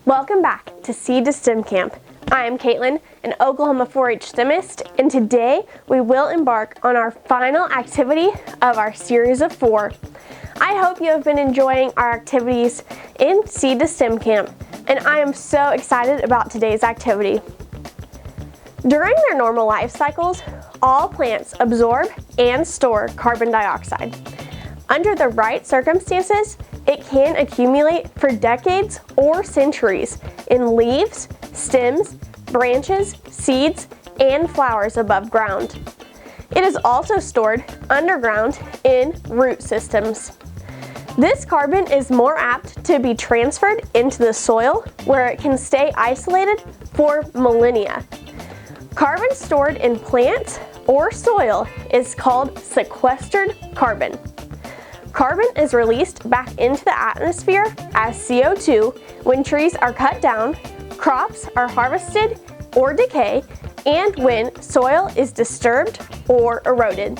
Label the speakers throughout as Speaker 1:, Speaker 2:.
Speaker 1: Welcome back to Seed to STEM Camp. I am Caitlin, an Oklahoma 4-H STEMist, and today we will embark on our final activity of our series of 4. I hope you have been enjoying our activities in Seed to STEM Camp, and I am so excited about today's activity. During their normal life cycles, all plants absorb and store carbon dioxide. Under the right circumstances, it can accumulate for decades or centuries in leaves, stems, branches, seeds, and flowers above ground. It is also stored underground in root systems. This carbon is more apt to be transferred into the soil where it can stay isolated for millennia. Carbon stored in plants or soil is called sequestered carbon. Carbon is released back into the atmosphere as CO2 when trees are cut down, crops are harvested or decay, and when soil is disturbed or eroded.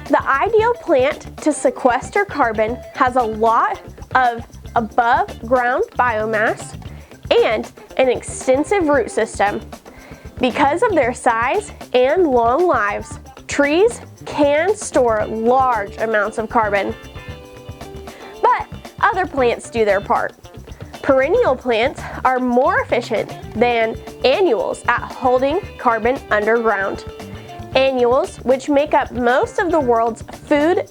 Speaker 1: The ideal plant to sequester carbon has a lot of above-ground biomass and an extensive root system. Because of their size and long lives, trees can store large amounts of carbon. But other plants do their part. Perennial plants are more efficient than annuals at holding carbon underground. Annuals, which make up most of the world's food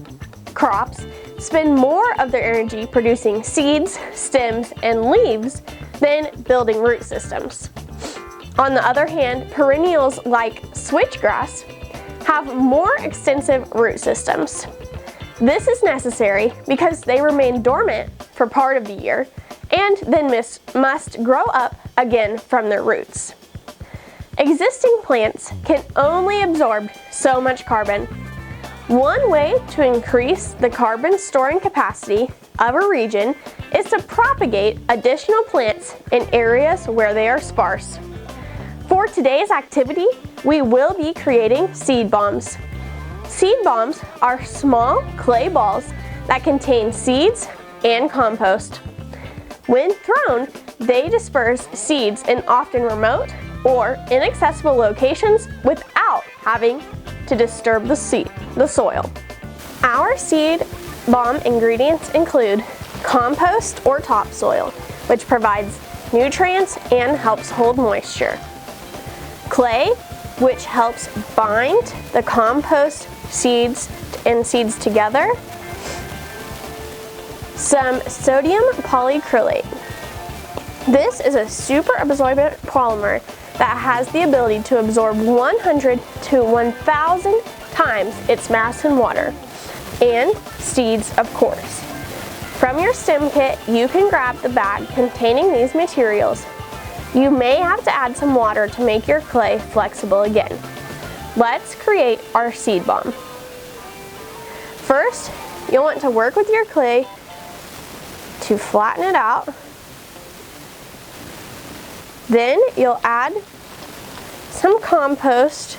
Speaker 1: crops, spend more of their energy producing seeds, stems, and leaves than building root systems. On the other hand, perennials like switchgrass have more extensive root systems. This is necessary because they remain dormant for part of the year and then must grow up again from their roots. Existing plants can only absorb so much carbon. One way to increase the carbon storing capacity of a region is to propagate additional plants in areas where they are sparse. For today's activity, we will be creating seed bombs. Seed bombs are small clay balls that contain seeds and compost. When thrown, they disperse seeds in often remote or inaccessible locations without having to disturb the soil. Our seed bomb ingredients include compost or topsoil, which provides nutrients and helps hold moisture. Clay, which helps bind the compost seeds together. Some sodium polycrylate. This is a super absorbent polymer that has the ability to absorb 100 to 1,000 times its mass in water. And seeds, of course. From your STEM kit, you can grab the bag containing these materials. You may have to add some water to make your clay flexible again. Let's create our seed bomb. First, you'll want to work with your clay to flatten it out. Then you'll add some compost.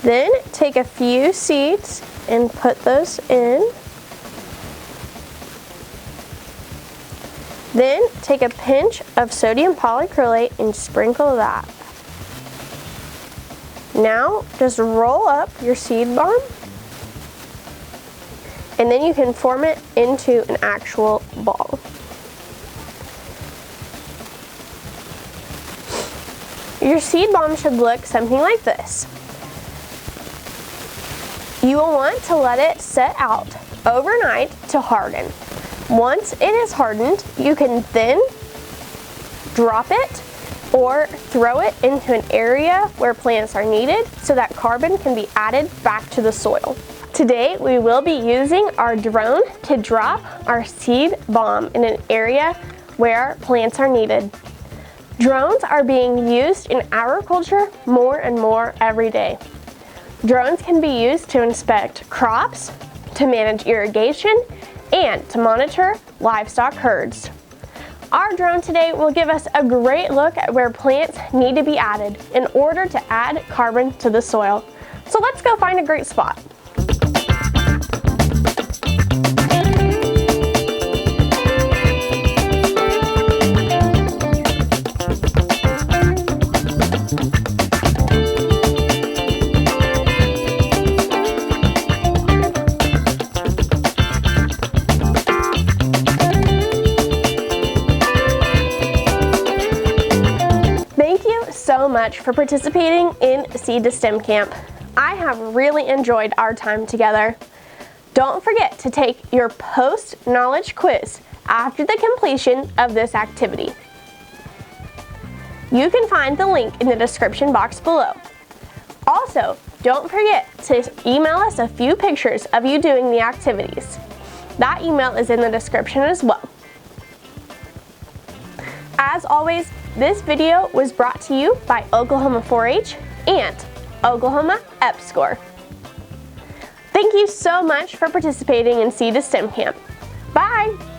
Speaker 1: Then take a few seeds and put those in. Then take a pinch of sodium polycrylate and sprinkle that. Now just roll up your seed bomb, and then you can form it into an actual ball. Your seed bomb should look something like this. You will want to let it set out overnight to harden. Once it is hardened, you can then drop it or throw it into an area where plants are needed so that carbon can be added back to the soil. Today, we will be using our drone to drop our seed bomb in an area where plants are needed. Drones are being used in agriculture more and more every day. Drones can be used to inspect crops, to manage irrigation, and to monitor livestock herds. Our drone today will give us a great look at where plants need to be added in order to add carbon to the soil. So let's go find a great spot. much for participating in Seed to STEM Camp. I have really enjoyed our time together. Don't forget to take your post-knowledge quiz after the completion of this activity. You can find the link in the description box below. Also, don't forget to email us a few pictures of you doing the activities. That email is in the description as well. As always, this video was brought to you by Oklahoma 4-H and Oklahoma EPSCoR. Thank you so much for participating in Seed to STEM Camp. Bye!